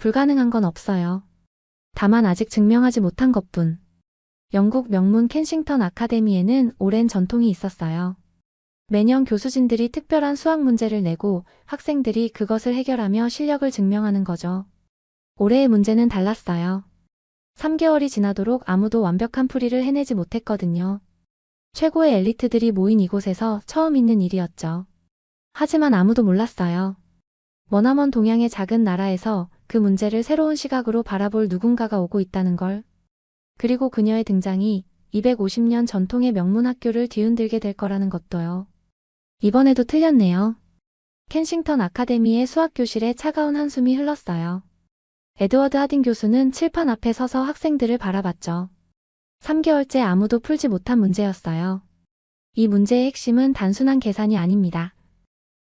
불가능한 건 없어요. 다만 아직 증명하지 못한 것뿐. 영국 명문 켄싱턴 아카데미에는 오랜 전통이 있었어요. 매년 교수진들이 특별한 수학 문제를 내고 학생들이 그것을 해결하며 실력을 증명하는 거죠. 올해의 문제는 달랐어요. 3개월이 지나도록 아무도 완벽한 풀이를 해내지 못했거든요. 최고의 엘리트들이 모인 이곳에서 처음 있는 일이었죠. 하지만 아무도 몰랐어요. 머나먼 동양의 작은 나라에서 그 문제를 새로운 시각으로 바라볼 누군가가 오고 있다는 걸. 그리고 그녀의 등장이 250년 전통의 명문 학교를 뒤흔들게 될 거라는 것도요. 이번에도 틀렸네요. 켄싱턴 아카데미의 수학교실에 차가운 한숨이 흘렀어요. 에드워드 하딘 교수는 칠판 앞에 서서 학생들을 바라봤죠. 3개월째 아무도 풀지 못한 문제였어요. 이 문제의 핵심은 단순한 계산이 아닙니다.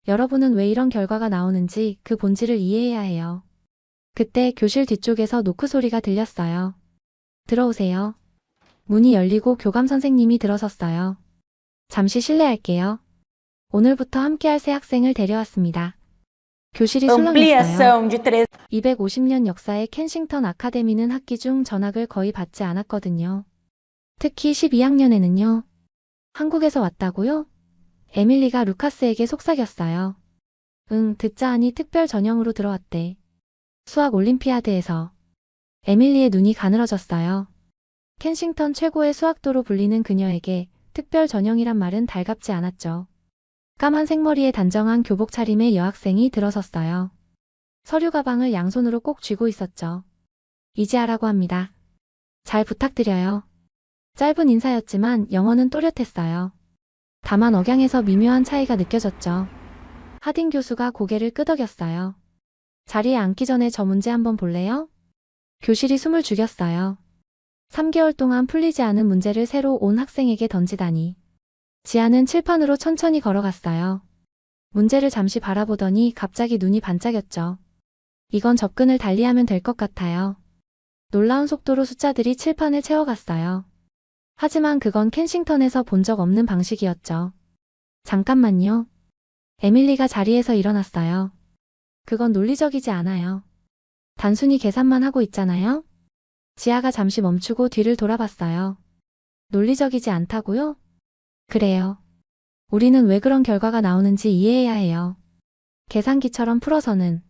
여러분은 왜 이런 결과가 나오는지 그 본질을 이해해야 해요. 그때 교실 뒤쪽에서 노크 소리가 들렸어요. 들어오세요. 문이 열리고 교감 선생님이 들어섰어요. 잠시 실례할게요. 오늘부터 함께할 새 학생을 데려왔습니다. 교실이 술렁였어요. 250년 역사의 켄싱턴 아카데미는 학기 중 전학을 거의 받지 않았거든요. 특히 12학년에는요. 한국에서 왔다고요? 에밀리가 루카스에게 속삭였어요. 응, 듣자 하니 특별 전형으로 들어왔대. 수학 올림피아드에서. 에밀리의 눈이 가늘어졌어요. 켄싱턴 최고의 수학도로 불리는 그녀에게 특별 전형이란 말은 달갑지 않았죠. 까만 생머리에 단정한 교복 차림의 여학생이 들어섰어요. 서류 가방을 양손으로 꼭 쥐고 있었죠. 이지아라고 합니다. 잘 부탁드려요. 짧은 인사였지만 영어는 또렷했어요. 다만 억양에서 미묘한 차이가 느껴졌죠. 하딘 교수가 고개를 끄덕였어요. 자리에 앉기 전에 저 문제 한번 볼래요? 교실이 숨을 죽였어요. 3개월 동안 풀리지 않은 문제를 새로 온 학생에게 던지다니. 지아는 칠판으로 천천히 걸어갔어요. 문제를 잠시 바라보더니 갑자기 눈이 반짝였죠. 이건 접근을 달리하면 될 것 같아요. 놀라운 속도로 숫자들이 칠판을 채워갔어요. 하지만 그건 켄싱턴에서 본 적 없는 방식이었죠. 잠깐만요. 에밀리가 자리에서 일어났어요. 그건 논리적이지 않아요. 단순히 계산만 하고 있잖아요? 지아가 잠시 멈추고 뒤를 돌아봤어요. 논리적이지 않다고요? 그래요. 우리는 왜 그런 결과가 나오는지 이해해야 해요. 계산기처럼 풀어서는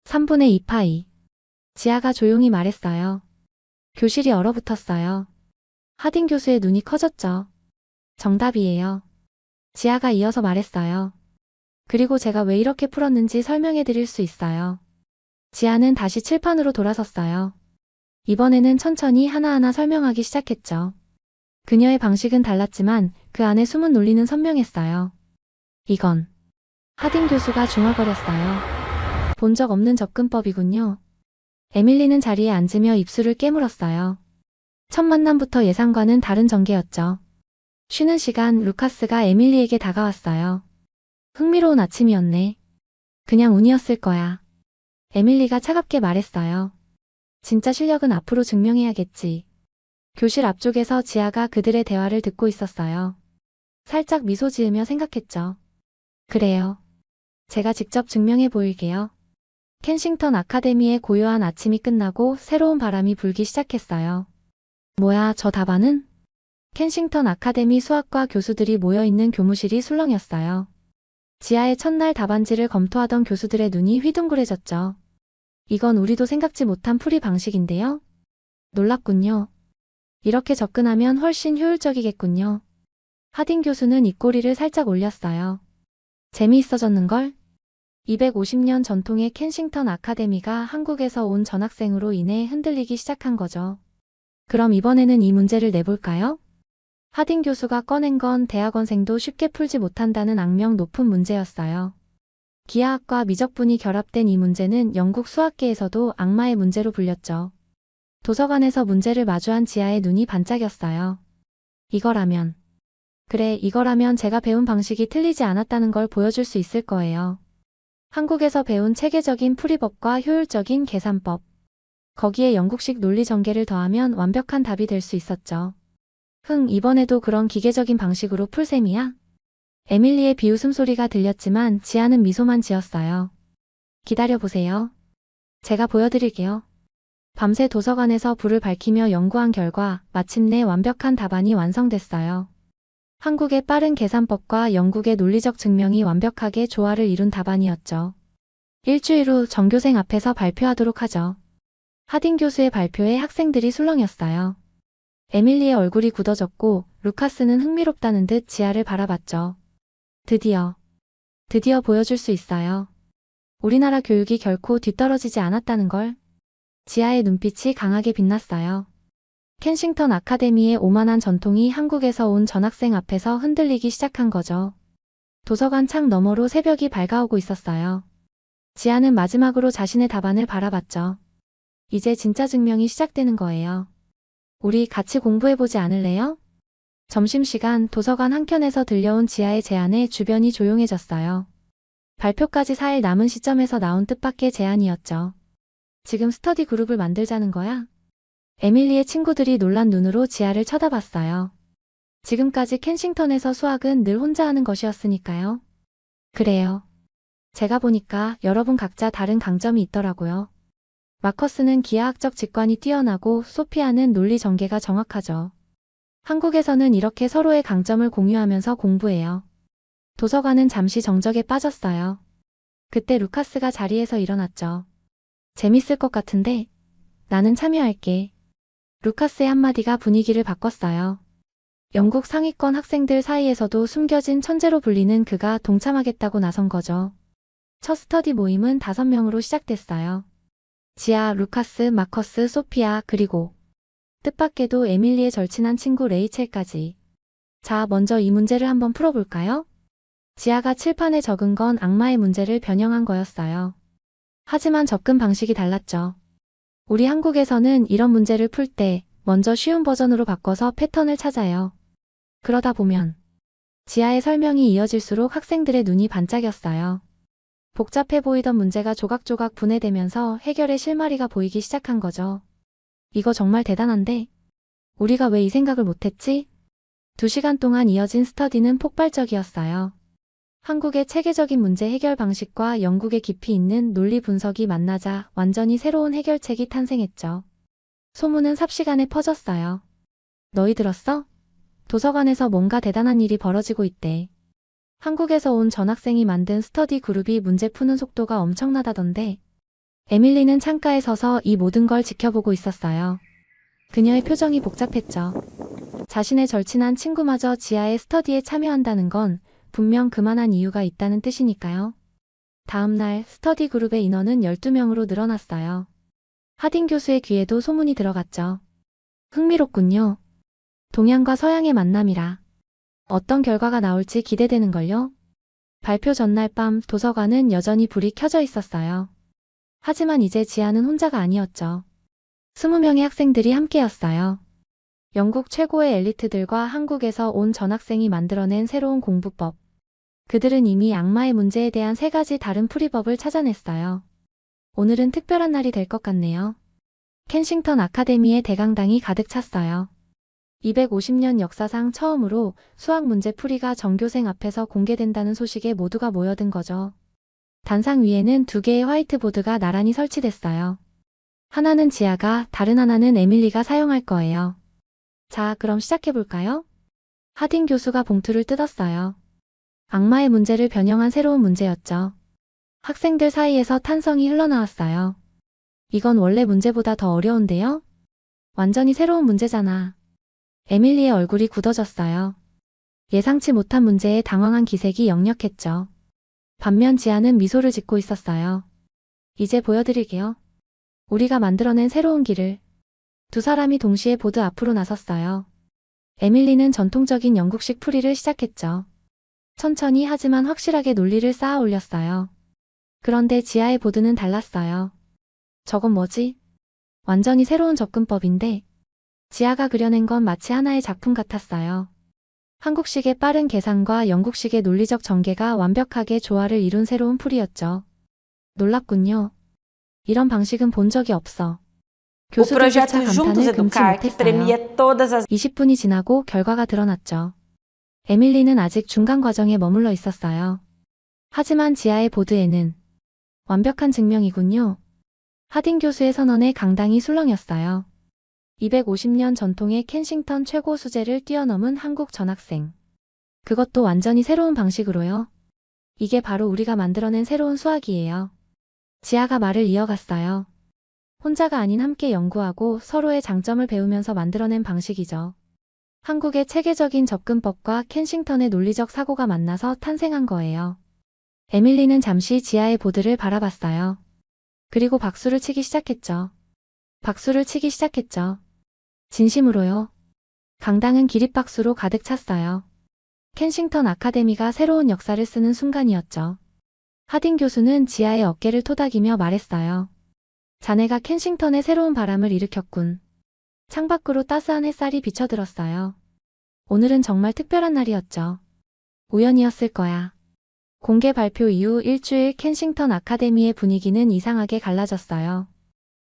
3분의 2 파이. 지아가 조용히 말했어요. 교실이 얼어붙었어요. 하딘 교수의 눈이 커졌죠. 정답이에요. 지아가 이어서 말했어요. 그리고 제가 왜 이렇게 풀었는지 설명해 드릴 수 있어요. 지아는 다시 칠판으로 돌아섰어요. 이번에는 천천히 하나하나 설명하기 시작했죠. 그녀의 방식은 달랐지만 그 안에 숨은 논리는 선명했어요. 이건 하딘 교수가 중얼거렸어요. 본 적 없는 접근법이군요. 에밀리는 자리에 앉으며 입술을 깨물었어요. 첫 만남부터 예상과는 다른 전개였죠. 쉬는 시간 루카스가 에밀리에게 다가왔어요. 흥미로운 아침이었네. 그냥 운이었을 거야. 에밀리가 차갑게 말했어요. 진짜 실력은 앞으로 증명해야겠지. 교실 앞쪽에서 지아가 그들의 대화를 듣고 있었어요. 살짝 미소 지으며 생각했죠. 그래요. 제가 직접 증명해 보일게요. 켄싱턴 아카데미의 고요한 아침이 끝나고 새로운 바람이 불기 시작했어요. 뭐야, 저 답안은? 켄싱턴 아카데미 수학과 교수들이 모여있는 교무실이 술렁였어요. 지하의 첫날 답안지를 검토하던 교수들의 눈이 휘둥그레졌죠. 이건 우리도 생각지 못한 풀이 방식인데요? 놀랍군요. 이렇게 접근하면 훨씬 효율적이겠군요. 하딘 교수는 입꼬리를 살짝 올렸어요. 재미있어졌는걸? 250년 전통의 켄싱턴 아카데미가 한국에서 온 전학생으로 인해 흔들리기 시작한 거죠. 그럼 이번에는 이 문제를 내볼까요? 하딘 교수가 꺼낸 건 대학원생도 쉽게 풀지 못한다는 악명 높은 문제였어요. 기하학과 미적분이 결합된 이 문제는 영국 수학계에서도 악마의 문제로 불렸죠. 도서관에서 문제를 마주한 지아의 눈이 반짝였어요. 이거라면. 그래, 이거라면 제가 배운 방식이 틀리지 않았다는 걸 보여줄 수 있을 거예요. 한국에서 배운 체계적인 풀이법과 효율적인 계산법. 거기에 영국식 논리 전개를 더하면 완벽한 답이 될 수 있었죠. 이번에도 그런 기계적인 방식으로 풀 셈이야? 에밀리의 비웃음 소리가 들렸지만 지아는 미소만 지었어요. 기다려보세요. 제가 보여드릴게요. 밤새 도서관에서 불을 밝히며 연구한 결과 마침내 완벽한 답안이 완성됐어요. 한국의 빠른 계산법과 영국의 논리적 증명이 완벽하게 조화를 이룬 답안이었죠. 일주일 후 전교생 앞에서 발표하도록 하죠. 하딘 교수의 발표에 학생들이 술렁였어요. 에밀리의 얼굴이 굳어졌고 루카스는 흥미롭다는 듯 지아를 바라봤죠. 드디어 보여줄 수 있어요. 우리나라 교육이 결코 뒤떨어지지 않았다는 걸. 지아의 눈빛이 강하게 빛났어요. 켄싱턴 아카데미의 오만한 전통이 한국에서 온 전학생 앞에서 흔들리기 시작한 거죠. 도서관 창 너머로 새벽이 밝아오고 있었어요. 지아는 마지막으로 자신의 답안을 바라봤죠. 이제 진짜 증명이 시작되는 거예요. 우리 같이 공부해보지 않을래요? 점심시간 도서관 한켠에서 들려온 지아의 제안에 주변이 조용해졌어요. 발표까지 4일 남은 시점에서 나온 뜻밖의 제안이었죠. 지금 스터디 그룹을 만들자는 거야? 에밀리의 친구들이 놀란 눈으로 지아를 쳐다봤어요. 지금까지 켄싱턴에서 수학은 늘 혼자 하는 것이었으니까요. 그래요. 제가 보니까 여러분 각자 다른 강점이 있더라고요. 마커스는 기하학적 직관이 뛰어나고 소피아는 논리 전개가 정확하죠. 한국에서는 이렇게 서로의 강점을 공유하면서 공부해요. 도서관은 잠시 정적에 빠졌어요. 그때 루카스가 자리에서 일어났죠. 재밌을 것 같은데 나는 참여할게. 루카스의 한마디가 분위기를 바꿨어요. 영국 상위권 학생들 사이에서도 숨겨진 천재로 불리는 그가 동참하겠다고 나선 거죠. 첫 스터디 모임은 5명으로 시작됐어요. 지아, 루카스, 마커스, 소피아, 그리고 뜻밖에도 에밀리의 절친한 친구 레이첼까지. 자, 먼저 이 문제를 한번 풀어볼까요? 지아가 칠판에 적은 건 악마의 문제를 변형한 거였어요. 하지만 접근 방식이 달랐죠. 우리 한국에서는 이런 문제를 풀 때 먼저 쉬운 버전으로 바꿔서 패턴을 찾아요. 그러다 보면 지아의 설명이 이어질수록 학생들의 눈이 반짝였어요. 복잡해 보이던 문제가 조각조각 분해되면서 해결의 실마리가 보이기 시작한 거죠. 이거 정말 대단한데? 우리가 왜 이 생각을 못했지? 2시간 동안 이어진 스터디는 폭발적이었어요. 한국의 체계적인 문제 해결 방식과 영국의 깊이 있는 논리 분석이 만나자 완전히 새로운 해결책이 탄생했죠. 소문은 삽시간에 퍼졌어요. 너희 들었어? 도서관에서 뭔가 대단한 일이 벌어지고 있대. 한국에서 온 전학생이 만든 스터디 그룹이 문제 푸는 속도가 엄청나다던데. 에밀리는 창가에 서서 이 모든 걸 지켜보고 있었어요. 그녀의 표정이 복잡했죠. 자신의 절친한 친구마저 지아의 스터디에 참여한다는 건 분명 그만한 이유가 있다는 뜻이니까요. 다음 날 스터디 그룹의 인원은 12명으로 늘어났어요. 하딘 교수의 귀에도 소문이 들어갔죠. 흥미롭군요. 동양과 서양의 만남이라. 어떤 결과가 나올지 기대되는걸요. 발표 전날 밤 도서관은 여전히 불이 켜져 있었어요. 하지만 이제 지아는 혼자가 아니었죠. 20명의 학생들이 함께였어요. 영국 최고의 엘리트들과 한국에서 온 전학생이 만들어낸 새로운 공부법. 그들은 이미 악마의 문제에 대한 3가지 다른 풀이법을 찾아냈어요. 오늘은 특별한 날이 될 것 같네요. 켄싱턴 아카데미의 대강당이 가득 찼어요. 250년 역사상 처음으로 수학 문제 풀이가 전교생 앞에서 공개된다는 소식에 모두가 모여든 거죠. 단상 위에는 2개의 화이트보드가 나란히 설치됐어요. 하나는 지아가, 다른 하나는 에밀리가 사용할 거예요. 자, 그럼 시작해볼까요? 하딘 교수가 봉투를 뜯었어요. 악마의 문제를 변형한 새로운 문제였죠. 학생들 사이에서 탄성이 흘러나왔어요. 이건 원래 문제보다 더 어려운데요? 완전히 새로운 문제잖아. 에밀리의 얼굴이 굳어졌어요. 예상치 못한 문제에 당황한 기색이 역력했죠. 반면 지아는 미소를 짓고 있었어요. 이제 보여드릴게요. 우리가 만들어낸 새로운 길을. 2사람이 동시에 보드 앞으로 나섰어요. 에밀리는 전통적인 영국식 풀이를 시작했죠. 천천히 하지만 확실하게 논리를 쌓아 올렸어요. 그런데 지아의 보드는 달랐어요. 저건 뭐지? 완전히 새로운 접근법인데 지아가 그려낸 건 마치 하나의 작품 같았어요. 한국식의 빠른 계산과 영국식의 논리적 전개가 완벽하게 조화를 이룬 새로운 풀이였죠. 놀랍군요. 이런 방식은 본 적이 없어. O projeto 교수들조차 Juntos 감탄을 금치 Educar, que 못했어요. premia todas as 20분이 지나고 결과가 드러났죠. 에밀리는 아직 중간 과정에 머물러 있었어요. 하지만 지아의 보드에는 완벽한 증명이군요. 하딩 교수의 선언에 강당이 술렁였어요. 250년 전통의 켄싱턴 최고 수제를 뛰어넘은 한국 전학생. 그것도 완전히 새로운 방식으로요. 이게 바로 우리가 만들어낸 새로운 수학이에요. 지아가 말을 이어갔어요. 혼자가 아닌 함께 연구하고 서로의 장점을 배우면서 만들어낸 방식이죠. 한국의 체계적인 접근법과 켄싱턴의 논리적 사고가 만나서 탄생한 거예요. 에밀리는 잠시 지아의 보드를 바라봤어요. 그리고 박수를 치기 시작했죠. 박수를 치기 시작했죠. 진심으로요. 강당은 기립박수로 가득 찼어요. 켄싱턴 아카데미가 새로운 역사를 쓰는 순간이었죠. 하딩 교수는 지아의 어깨를 토닥이며 말했어요. 자네가 켄싱턴의 새로운 바람을 일으켰군. 창밖으로 따스한 햇살이 비쳐들었어요. 오늘은 정말 특별한 날이었죠. 우연이었을 거야. 공개 발표 이후 일주일 켄싱턴 아카데미의 분위기는 이상하게 갈라졌어요.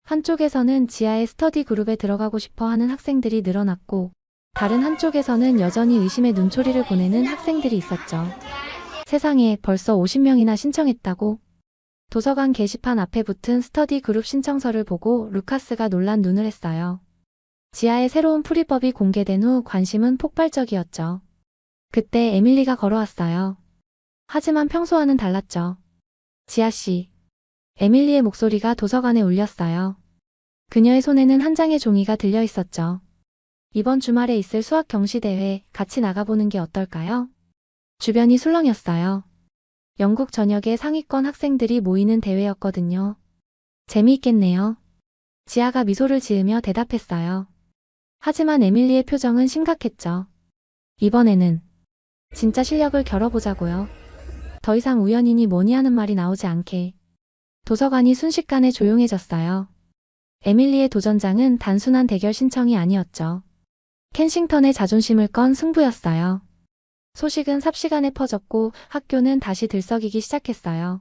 한쪽에서는 지하의 스터디 그룹에 들어가고 싶어 하는 학생들이 늘어났고, 다른 한쪽에서는 여전히 의심의 눈초리를 보내는 학생들이 있었죠. 세상에 벌써 50명이나 신청했다고? 도서관 게시판 앞에 붙은 스터디 그룹 신청서를 보고 루카스가 놀란 눈을 했어요. 지하의 새로운 풀이법이 공개된 후 관심은 폭발적이었죠. 그때 에밀리가 걸어왔어요. 하지만 평소와는 달랐죠. 지아씨. 에밀리의 목소리가 도서관에 울렸어요. 그녀의 손에는 한 장의 종이가 들려 있었죠. 이번 주말에 있을 수학 경시대회 같이 나가보는 게 어떨까요? 주변이 술렁였어요. 영국 전역의 상위권 학생들이 모이는 대회였거든요. 재미있겠네요. 지아가 미소를 지으며 대답했어요. 하지만 에밀리의 표정은 심각했죠. 이번에는 진짜 실력을 겨뤄보자고요. 더 이상 우연이니 뭐니 하는 말이 나오지 않게. 도서관이 순식간에 조용해졌어요. 에밀리의 도전장은 단순한 대결 신청이 아니었죠. 켄싱턴의 자존심을 건 승부였어요. 소식은 삽시간에 퍼졌고 학교는 다시 들썩이기 시작했어요.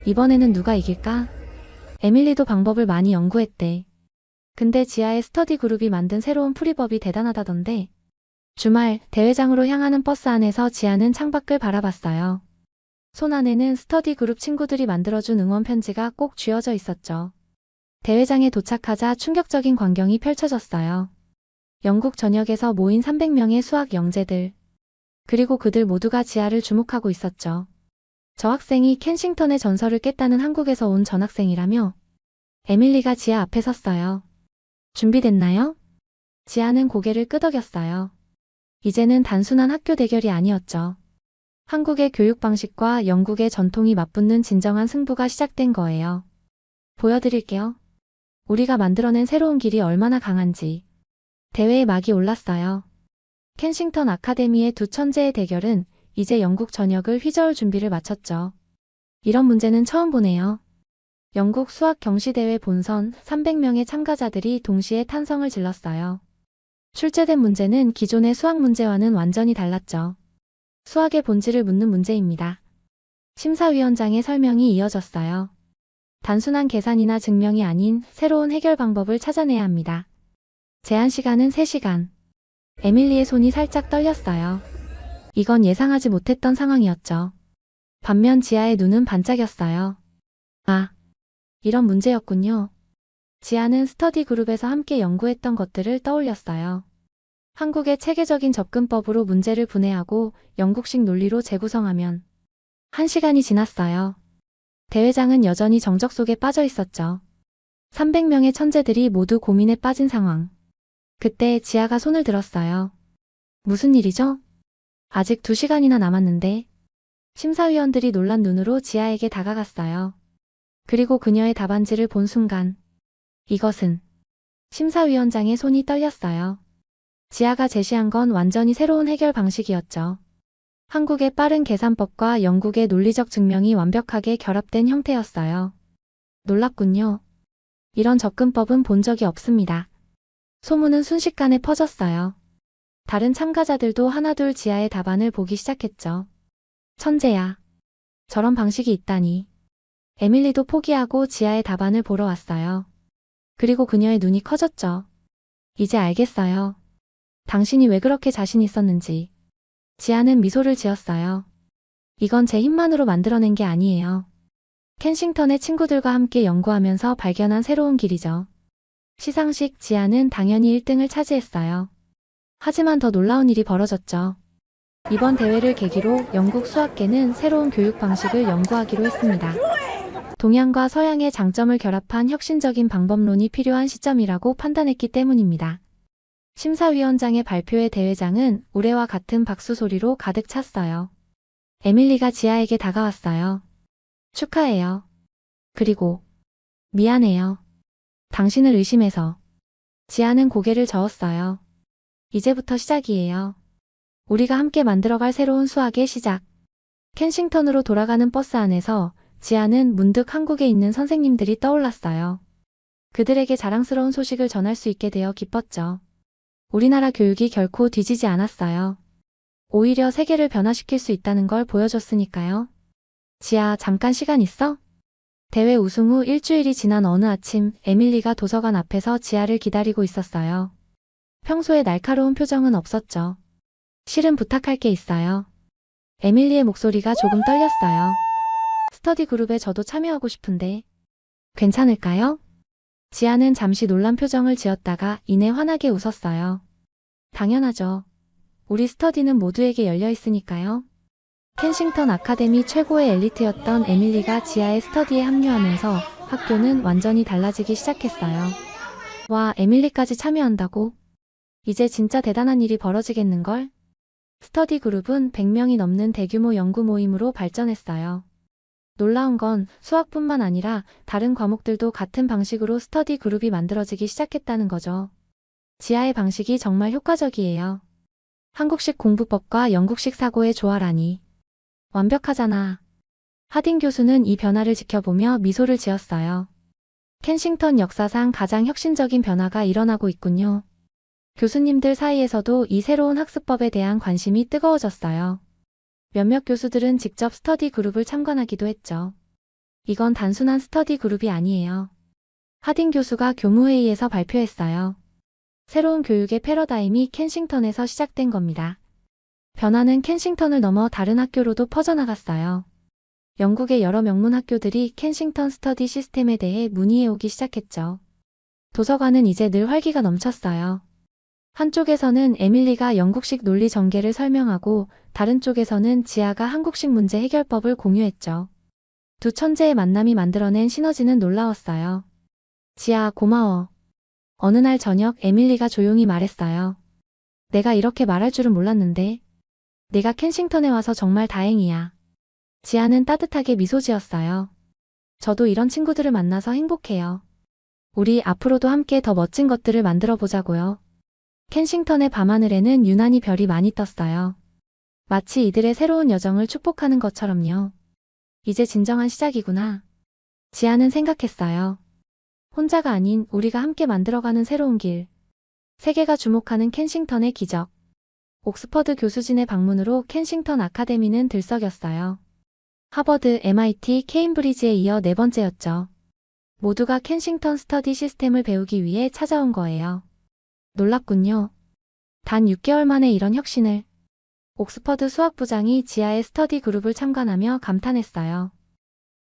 이번에는 누가 이길까? 에밀리도 방법을 많이 연구했대. 근데 지하의 스터디 그룹이 만든 새로운 풀이법이 대단하다던데. 주말 대회장으로 향하는 버스 안에서 지아는 창밖을 바라봤어요. 손 안에는 스터디 그룹 친구들이 만들어준 응원 편지가 꼭 쥐어져 있었죠. 대회장에 도착하자 충격적인 광경이 펼쳐졌어요. 영국 전역에서 모인 300명의 수학 영재들. 그리고 그들 모두가 지아를 주목하고 있었죠. 저 학생이 켄싱턴의 전설을 깼다는 한국에서 온 전학생이라며. 에밀리가 지아 앞에 섰어요. 준비됐나요? 지아는 고개를 끄덕였어요. 이제는 단순한 학교 대결이 아니었죠. 한국의 교육 방식과 영국의 전통이 맞붙는 진정한 승부가 시작된 거예요. 보여드릴게요. 우리가 만들어낸 새로운 길이 얼마나 강한지. 대회의 막이 올랐어요. 켄싱턴 아카데미의 두 천재의 대결은 이제 영국 전역을 휘저을 준비를 마쳤죠. 이런 문제는 처음 보네요. 영국 수학 경시대회 본선 300명의 참가자들이 동시에 탄성을 질렀어요. 출제된 문제는 기존의 수학 문제와는 완전히 달랐죠. 수학의 본질을 묻는 문제입니다. 심사위원장의 설명이 이어졌어요. 단순한 계산이나 증명이 아닌 새로운 해결 방법을 찾아내야 합니다. 제한 시간은 3시간. 에밀리의 손이 살짝 떨렸어요. 이건 예상하지 못했던 상황이었죠. 반면 지아의 눈은 반짝였어요. 아, 이런 문제였군요. 지아는 스터디 그룹에서 함께 연구했던 것들을 떠올렸어요. 한국의 체계적인 접근법으로 문제를 분해하고 영국식 논리로 재구성하면 1시간이 지났어요. 대회장은 여전히 정적 속에 빠져 있었죠. 300명의 천재들이 모두 고민에 빠진 상황. 그때 지아가 손을 들었어요. 무슨 일이죠? 아직 2시간이나 남았는데. 심사위원들이 놀란 눈으로 지아에게 다가갔어요. 그리고 그녀의 답안지를 본 순간. 이것은 심사위원장의 손이 떨렸어요. 지아가 제시한 건 완전히 새로운 해결 방식이었죠. 한국의 빠른 계산법과 영국의 논리적 증명이 완벽하게 결합된 형태였어요. 놀랍군요. 이런 접근법은 본 적이 없습니다. 소문은 순식간에 퍼졌어요. 다른 참가자들도 하나둘 지아의 답안을 보기 시작했죠. 천재야. 저런 방식이 있다니. 에밀리도 포기하고 지아의 답안을 보러 왔어요. 그리고 그녀의 눈이 커졌죠. 이제 알겠어요. 당신이 왜 그렇게 자신 있었는지. 지아는 미소를 지었어요. 이건 제 힘만으로 만들어낸 게 아니에요. 켄싱턴의 친구들과 함께 연구하면서 발견한 새로운 길이죠. 시상식 지아는 당연히 1등을 차지했어요. 하지만 더 놀라운 일이 벌어졌죠. 이번 대회를 계기로 영국 수학계는 새로운 교육 방식을 연구하기로 했습니다. 동양과 서양의 장점을 결합한 혁신적인 방법론이 필요한 시점이라고 판단했기 때문입니다. 심사위원장의 발표에 대회장은 우레와 같은 박수 소리로 가득 찼어요. 에밀리가 지아에게 다가왔어요. 축하해요. 그리고 미안해요. 당신을 의심해서. 지아는 고개를 저었어요. 이제부터 시작이에요. 우리가 함께 만들어갈 새로운 수학의 시작. 켄싱턴으로 돌아가는 버스 안에서 지아는 문득 한국에 있는 선생님들이 떠올랐어요. 그들에게 자랑스러운 소식을 전할 수 있게 되어 기뻤죠. 우리나라 교육이 결코 뒤지지 않았어요. 오히려 세계를 변화시킬 수 있다는 걸 보여줬으니까요. 지아, 잠깐 시간 있어? 대회 우승 후 일주일이 지난 어느 아침, 에밀리가 도서관 앞에서 지아를 기다리고 있었어요. 평소에 날카로운 표정은 없었죠. 실은 부탁할 게 있어요. 에밀리의 목소리가 조금 떨렸어요. 스터디 그룹에 저도 참여하고 싶은데 괜찮을까요? 지아는 잠시 놀란 표정을 지었다가 이내 환하게 웃었어요. 당연하죠. 우리 스터디는 모두에게 열려 있으니까요. 켄싱턴 아카데미 최고의 엘리트였던 에밀리가 지아의 스터디에 합류하면서 학교는 완전히 달라지기 시작했어요. 와, 에밀리까지 참여한다고? 이제 진짜 대단한 일이 벌어지겠는걸? 스터디 그룹은 100명이 넘는 대규모 연구 모임으로 발전했어요. 놀라운 건 수학뿐만 아니라 다른 과목들도 같은 방식으로 스터디 그룹이 만들어지기 시작했다는 거죠. 지아의 방식이 정말 효과적이에요. 한국식 공부법과 영국식 사고의 조화라니. 완벽하잖아. 하딘 교수는 이 변화를 지켜보며 미소를 지었어요. 켄싱턴 역사상 가장 혁신적인 변화가 일어나고 있군요. 교수님들 사이에서도 이 새로운 학습법에 대한 관심이 뜨거워졌어요. 몇몇 교수들은 직접 스터디 그룹을 참관하기도 했죠. 이건 단순한 스터디 그룹이 아니에요. 하딘 교수가 교무회의에서 발표했어요. 새로운 교육의 패러다임이 켄싱턴에서 시작된 겁니다. 변화는 켄싱턴을 넘어 다른 학교로도 퍼져나갔어요. 영국의 여러 명문 학교들이 켄싱턴 스터디 시스템에 대해 문의해오기 시작했죠. 도서관은 이제 늘 활기가 넘쳤어요. 한쪽에서는 에밀리가 영국식 논리 전개를 설명하고 다른 쪽에서는 지아가 한국식 문제 해결법을 공유했죠. 두 천재의 만남이 만들어낸 시너지는 놀라웠어요. 지아, 고마워. 어느 날 저녁 에밀리가 조용히 말했어요. 내가 이렇게 말할 줄은 몰랐는데. 내가 켄싱턴에 와서 정말 다행이야. 지아는 따뜻하게 미소 지었어요. 저도 이런 친구들을 만나서 행복해요. 우리 앞으로도 함께 더 멋진 것들을 만들어 보자고요. 켄싱턴의 밤하늘에는 유난히 별이 많이 떴어요. 마치 이들의 새로운 여정을 축복하는 것처럼요. 이제 진정한 시작이구나. 지아는 생각했어요. 혼자가 아닌 우리가 함께 만들어가는 새로운 길. 세계가 주목하는 켄싱턴의 기적. 옥스퍼드 교수진의 방문으로 켄싱턴 아카데미는 들썩였어요. 하버드, MIT, 케임브리지에 이어 네 번째였죠. 모두가 켄싱턴 스터디 시스템을 배우기 위해 찾아온 거예요. 놀랍군요. 단 6개월 만에 이런 혁신을. 옥스퍼드 수학부장이 지아의 스터디 그룹을 참관하며 감탄했어요.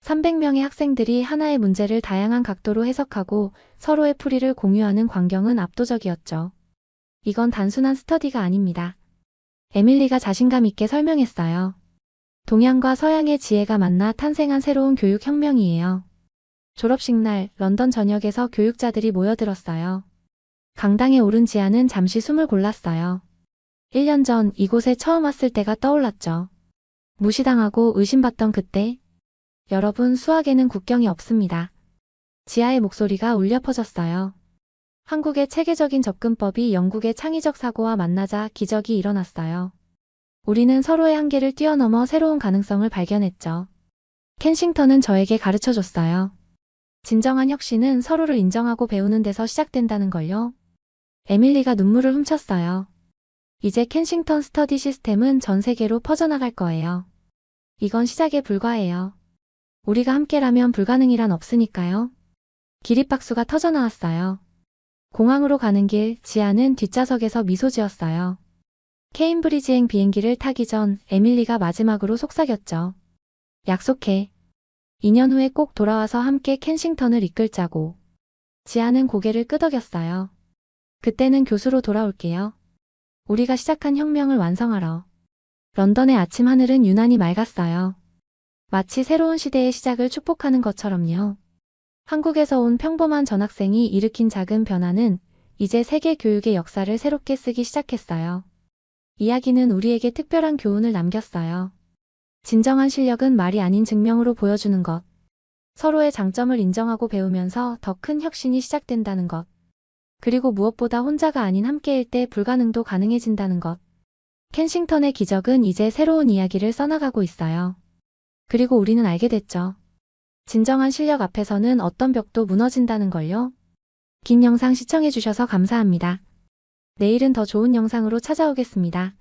300명의 학생들이 하나의 문제를 다양한 각도로 해석하고 서로의 풀이를 공유하는 광경은 압도적이었죠. 이건 단순한 스터디가 아닙니다. 에밀리가 자신감 있게 설명했어요. 동양과 서양의 지혜가 만나 탄생한 새로운 교육 혁명이에요. 졸업식 날 런던 전역에서 교육자들이 모여들었어요. 강당에 오른 지아는 잠시 숨을 골랐어요. 1년 전 이곳에 처음 왔을 때가 떠올랐죠. 무시당하고 의심받던 그때. 여러분, 수학에는 국경이 없습니다. 지아의 목소리가 울려 퍼졌어요. 한국의 체계적인 접근법이 영국의 창의적 사고와 만나자 기적이 일어났어요. 우리는 서로의 한계를 뛰어넘어 새로운 가능성을 발견했죠. 켄싱턴은 저에게 가르쳐줬어요. 진정한 혁신은 서로를 인정하고 배우는 데서 시작된다는 걸요. 에밀리가 눈물을 훔쳤어요. 이제 켄싱턴 스터디 시스템은 전 세계로 퍼져나갈 거예요. 이건 시작에 불과해요. 우리가 함께라면 불가능이란 없으니까요. 기립박수가 터져나왔어요. 공항으로 가는 길, 지아는 뒷좌석에서 미소 지었어요. 케임브리지행 비행기를 타기 전 에밀리가 마지막으로 속삭였죠. 약속해. 2년 후에 꼭 돌아와서 함께 켄싱턴을 이끌자고. 지아는 고개를 끄덕였어요. 그때는 교수로 돌아올게요. 우리가 시작한 혁명을 완성하러. 런던의 아침 하늘은 유난히 맑았어요. 마치 새로운 시대의 시작을 축복하는 것처럼요. 한국에서 온 평범한 전학생이 일으킨 작은 변화는 이제 세계 교육의 역사를 새롭게 쓰기 시작했어요. 이야기는 우리에게 특별한 교훈을 남겼어요. 진정한 실력은 말이 아닌 증명으로 보여주는 것. 서로의 장점을 인정하고 배우면서 더 큰 혁신이 시작된다는 것. 그리고 무엇보다 혼자가 아닌 함께일 때 불가능도 가능해진다는 것. 켄싱턴의 기적은 이제 새로운 이야기를 써나가고 있어요. 그리고 우리는 알게 됐죠. 진정한 실력 앞에서는 어떤 벽도 무너진다는 걸요. 긴 영상 시청해주셔서 감사합니다. 내일은 더 좋은 영상으로 찾아오겠습니다.